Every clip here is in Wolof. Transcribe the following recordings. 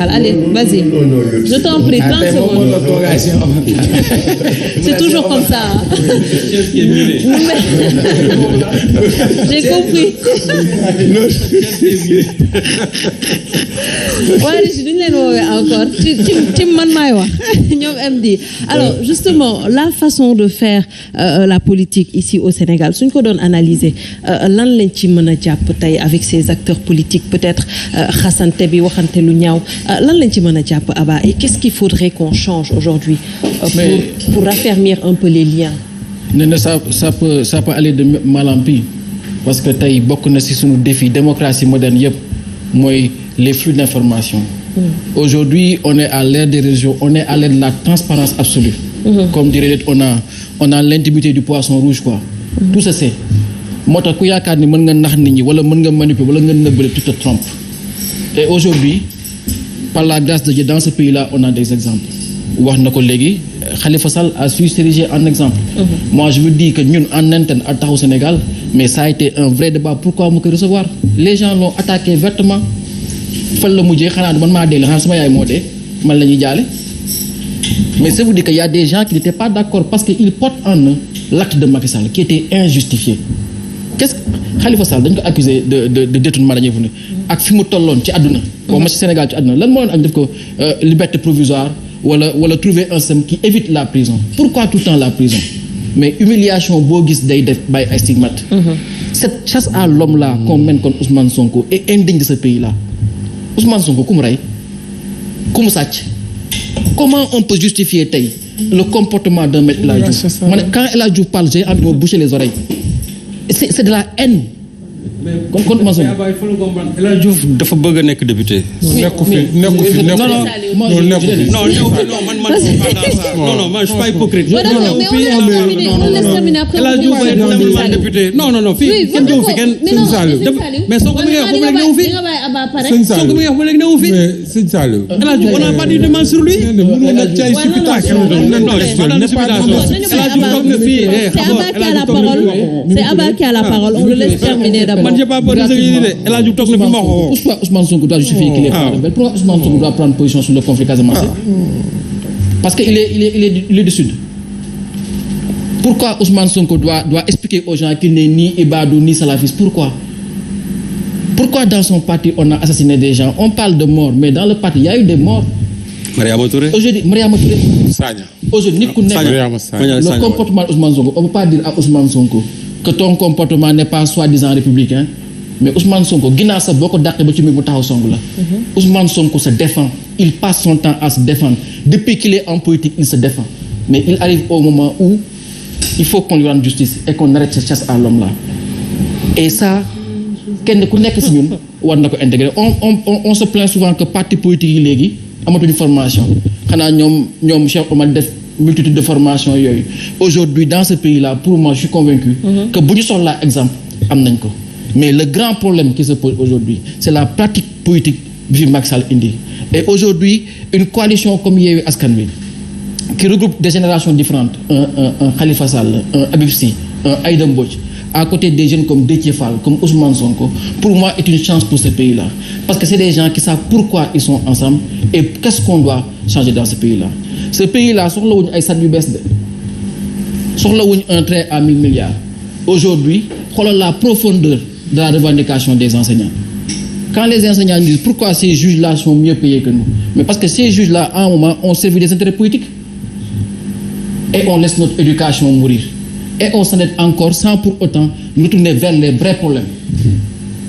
Allez, vas-y. Je t'en prie, 30 secondes. C'est toujours comme ça. J'ai compris. waaye si duñ leen woowee encore ci man maay wax ñoom MD. Alors justement la façon de faire la politique ici au Sénégal suñ ko doon analyser lan lañ ci mën a jàpp tey avec ces acteurs politiques peut-être xasante bi waxante lu ñaaw lan lañ ci mën a jàpp Abba et qu'est-ce qu'il faudrait qu'on change aujourd'hui pour raffermir un peu les liens. ne ça peut aller de mal en pis parce que tey bokk na ci suñu défi démocratie moderne yëpp mooy les flux d'information. Aujourd'hui on est à l'ère des réseaux, on est à l'ère de la transparence absolue. Comme dirait on a l'intimité du poisson rouge quoi. Tout ça c'est moo tax ku yaakaar ni mën nga nax nit ñi wala mën nga manipuler wala nga nëbbale tu te trompes. Et aujourd'hui par la grâce de Dieu dans ce pays-là on a des exemples. wax na ko léegi Khalifa Sall a su s'ériger en exemple. Moi je veux dire que ñun en interne à Taxawu Sénégal mais ça a été un vrai débat pourquoi mu koy recevoir les gens l'ont attaqué vertement fan la mujjee xanaa man maa dee la xanaa sama yaay moo dee man la ñuy jaale mais ça veut dire que y a des gens qui n'étaient pas d'accord parce que ils portent en eux l'acte de Macky Sall qui était injustifié. Qu'est-ce que Khalifa Sall dañ ko accusé de détournement dañuy fu ne ak fi mu tolloon ci àdduna boo ma ci Sénégal ci àdduna lan moo doon ak def ko liberté provisoire wala trouver un système qui évite la prison. Pourquoi tout le temps la prison? Mais humiliation boo gis day def bàyyi ay stigmates. Cette chasse à l'homme là qu'on mène contre Ousmane Sonko est indigne de ce pays là. Ousmane Sonko ku mu rey ku mu sàcc comment on peut justifier tey le comportement d'un maître El Hadji Diouf ma ne quand El Hadji Diouf parle j'ai envie de me boucher les oreilles c'est de la haine. kon il faut le comprendre El Hadji Diouf dafa bëgg a nekk député. nekku fi non man je suis pas hypocrite. El Hadji Diouf est simplement député. non fii kenn ñëw fi kenn. mais Sonko mi nga wax ba léegi ñëw fi. Sonko mi nga wax ba léegi ñëw fi. Sëñ Saliou. El Hadji Diouf on n'a pas dit de mal sur lui. C'est Abba qui a la parole. On le laisse terminer d'abord. Man j'ai pas peur de ce qu'il dit. El Hadji Diouf toog na fi ma wax. Pourquoi Ousmane Sonko doit justifier qu'il est rebelle? Pourquoi Ousmane Sonko doit prendre position sur le conflit casamançais? Parce qu'il est du Sud. Pourquoi Ousmane Sonko doit expliquer aux gens qu'il n'est ni ibadou ni salafiste? Pourquoi dans son parti on a assassiné des gens? On parle de morts, mais dans le parti il y a eu des morts. Mariama Touré. Aujourd'hui Mariama Touré. Sagna. Aujourd'hui nit ku nekk le comportement d'Ousmane Sonko, on ne peut pas dire à Ousmane Sonko que ton comportement n'est pas soi-disant républicain, mais Ousmane Sonko ginnaaw sa boo ko dàqee ba ci mu taxaw song la. Ousmane Sonko se défend, il passe son temps à se défendre. Depuis qu'il est en politique, il se défend. Mais il arrive au moment où il faut qu'on lui rende justice et qu'on arrête cette chasse à l'homme là. Et ça kenn ku nekk ci ñun war na ko intégrer. On se plaint souvent que parti politique yi léegi amatuñu formation. Xanaa ñoom Cheikh Omar def multitude de formations yooyu. Aujourd'hui dans ce pays-là pour moi je suis convaincu que bu ñu soxlaa exemple am nañ ko. Mais le grand problème qui se pose aujourd'hui c'est la pratique politique bi fi Macky Sall indi. Et aujourd'hui une coalition comme Yewwi Askan Wi qui regroupe des générations différentes, un Khalifa Sall, un Habib Sy, un Aïda Mbodj, à côté des jeunes comme Déthié Fall, comme Ousmane Sonko, pour moi est une chance pour ce pays-là. Parce que c'est des gens qui savent pourquoi ils sont ensemble et qu'est-ce qu'on doit changer dans ce pays-là. Ce pays-là soxlawuñu ay sat yu bees de soxlawuñu un train à 1000 milliards. Aujourd'hui xoolal la profondeur de la revendication des enseignants. Quand les enseignants disent pourquoi ces juges-là sont mieux payés que nous, mais parce que ces juges-là à un moment ont servi des intérêts politiques et on laisse notre éducation mourir et on s'endette encore sans pour autant nous tourner vers les vrais problèmes.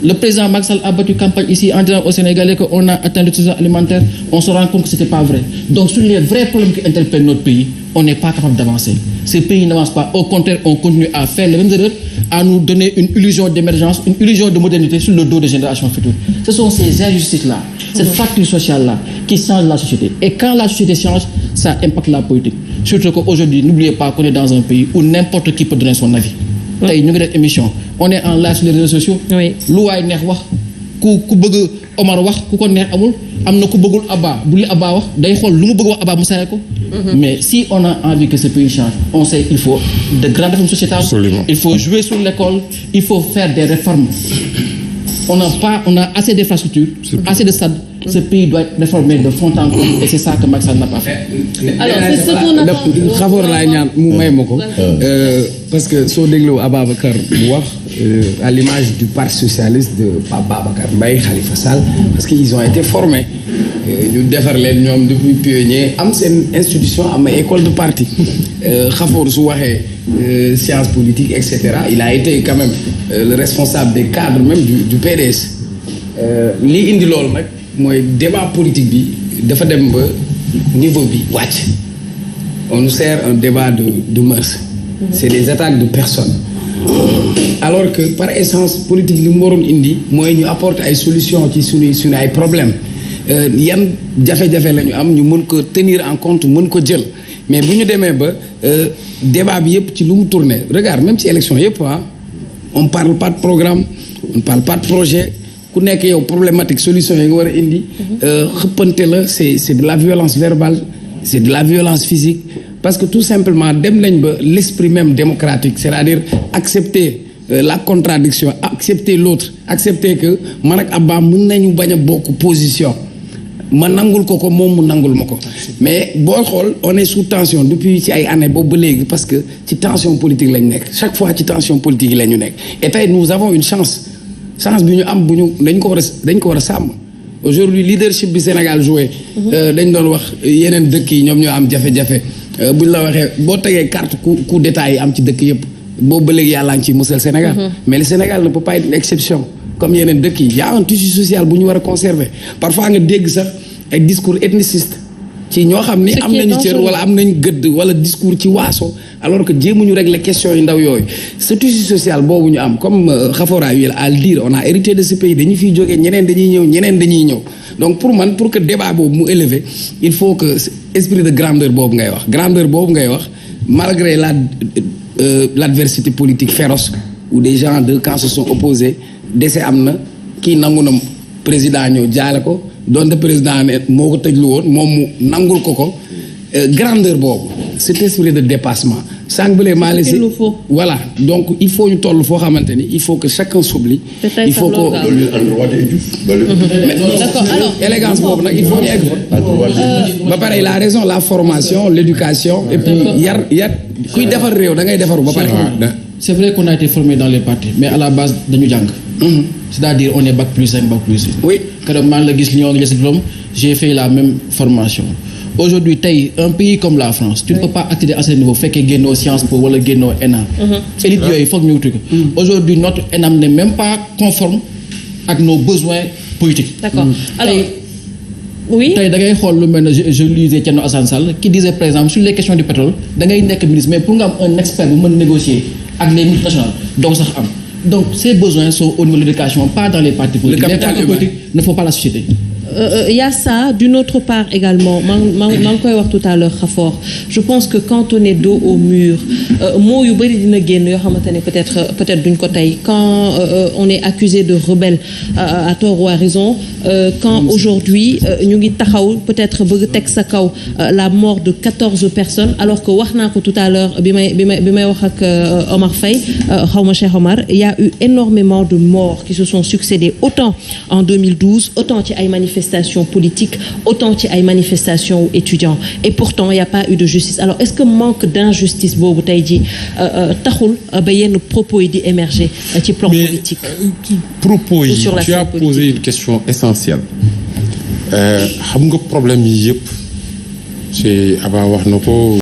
Le président Macky Sall a battu campagne ici en disant aux Sénégalais qu'on a atteint l'autosuffisance alimentaire. On se rend compte que c'était pas vrai. Donc sur les vrais problèmes qui interpellent notre pays, on n'est pas capable d'avancer. Ce pays n'avance pas. Au contraire, on continue à faire les mêmes erreurs, à nous donner une illusion d'émergence, une illusion de modernité sur le dos des générations futures. Ce sont ces injustices-là, cette fracture sociale-là qui changent la société. Et quand la société change, ça impacte la politique. Surtout qu'aujourd'hui, n'oubliez pas qu'on est dans un pays où n'importe qui peut donner son avis. Tey ñu ngi def émission on est en live sur les réseaux sociaux. Oui. Lu waay neex wax ku bëgg Omar wax ku ko neex amul am na ku bëggul Abba bu li Abba wax day xool lu mu bëgg wax Abba mu saye ko. Mais si on a envie que ce pays change, on sait qu'il faut de grandes réformes sociétales. Absolument. Il faut jouer sur l'école, il faut faire des réformes. On a assez d'infrastructures, assez de stades, ce pays doit être réformé de fond en comble et c'est ça que Macky Sall n'a pas fait. alors c'est ce qu'on attend. xafoor laay ñaan mu may ma ko. parce que soo dégloo Ababacar mu wax à l'image du parti socialiste de Pape Babacar Mbaye Khalifa Sall parce que ils ont été formés ñu defar leen ñoom depuis pionnier am seen institution am ay école de parti xafoor su waxee science politique et cetera il a été quand même le responsable des cadres même du PDS lii indi loolu nag mooy débat politique bi dafa dem ba niveau bi wàcc on nous sert un débat de mœurs c'est des attaques de personnes alors que par essence politique li mu waroon indi mooy ñu apporter ay solutions ci suñu ay problèmes yan jafe-jafe la ñu am ñu mën ko tenir en compte mën ko jël mais bu ñu demee ba débat bi yëpp ci lu mu tourner regarde même ci élection yëpp on parle pas de programme on parle pas de projet ku nekk yow problématique solution yi nga war a indi xëppante la c'est de la violence verbale c'est de la violence physique parce que tout simplement dem nañ ba l'esprit même démocratique c'est-à-dire accepter la contradiction accepter l'autre accepter que man ak Abba mën nañu bañ a bokk position ma nangul ko moom mu nangul ma ko mais boo xool on est sous tension depuis ci ay années boobu ba léegi parce que ci tension politique lañ nekk chaque fois ci tension politique yi la ñu nekk et tey nous avons une chance bi ñu am dañ ko war a sàmm aujourd'hui leadership bi Sénégal joué dañ doon wax yeneen dëkk yi ñoom ñoo am jafe-jafe buñ la waxee boo tegee carte coup d'état yi am ci dëkk yëpp boobu ba léegi yàllaa ngi ci musal Sénégal mais le Sénégal ne peut pas être une exception comme yeneen dëkk yi y a un tissu social bu ñu war a conserver parfois nga dégg sax ay discours ethniciste ci ñoo xam ni am nañu cër wala am nañu gëdd wala discours ci waaso alors que jéemuñu régler question yu ndaw yooyu ce tissu social boobu ñu am comme Khafora wi à le dire on a hérité de ce pays dañu fiy jógee ñeneen dañuy ñëw donc pour que débat boobu mu élevé il faut que esprit de grandeur boobu ngay wax malgré l'adversité politique féroce où des gens de camps se sont opposés décès am na kii nangu na président ñëw jaale ko donte président ne moo ko tëjlu woon moom mu nangul ko grandeur boobu cet esprit de dépassement sànq bële maa la si voilà donc il faut ñu toll foo xamante ni il faut que chacun s'oublie il faut que élégance boobu nag il faut ñu egg ba pare il a raison la formation l'éducation et puis yar kuy defar réew da ngay defaru ba pare c'est vrai qu'on a été formé dans les partis mais à la base dañu jàng c'est-à-dire on est bac plus 5 bac plus 8 oui keroog maa ngi la gis ñoo ngi jël diplôme j'ai fait la même formation aujourd'hui tey un pays comme la France tu ne peux pas accéder à ce niveau fekkee génnoo Sciences Po wala génnoo ENA élite yooyu foog ñu wuti ko aujourd'hui notre ENAM n'est même pas conforme ak nos besoins politiques d'accord alors oui tey da ngay xool lu mel ne je lisais Thierno Alassane Sall qui disait par exemple sur les questions du pétrole da ngay nekk ministre mais pour nga am un expert bu mën négocier ak les multinationales donc sax am donc ces besoins sont au niveau de l'éducation pas dans les partis politiques. Les partis politiques ne font pas la société. Y a ça d'une autre part également maa ngi koy wax tout à l'heure Khafor je pense que quand on est dos au mur mots yu bari dina génn yoo xamante ne peut-être duñ ko tey quand on est accusé de rebelle à tort ou à raison quand aujourd'hui ñu ngi taxaw peut-être bëgg teg sa kaw la mort de 14 personnes alors que wax naa ko tout à l'heure bi may wax ak Omar Faye xawma Cheikh Omar il y a eu énormément de morts qui se sont succédés autant en 2012 autant ci ay manifestations politiques autant ci ay manifestations étudiants et pourtant il y a pas eu de justice alors est-ce que manque d'injustice boobu tey ji taxul ba yenn propos yi di émerger ci plan politique propos yi tu as posé une question essentielle xam nga problème yi yëpp c'est Aba wax na ko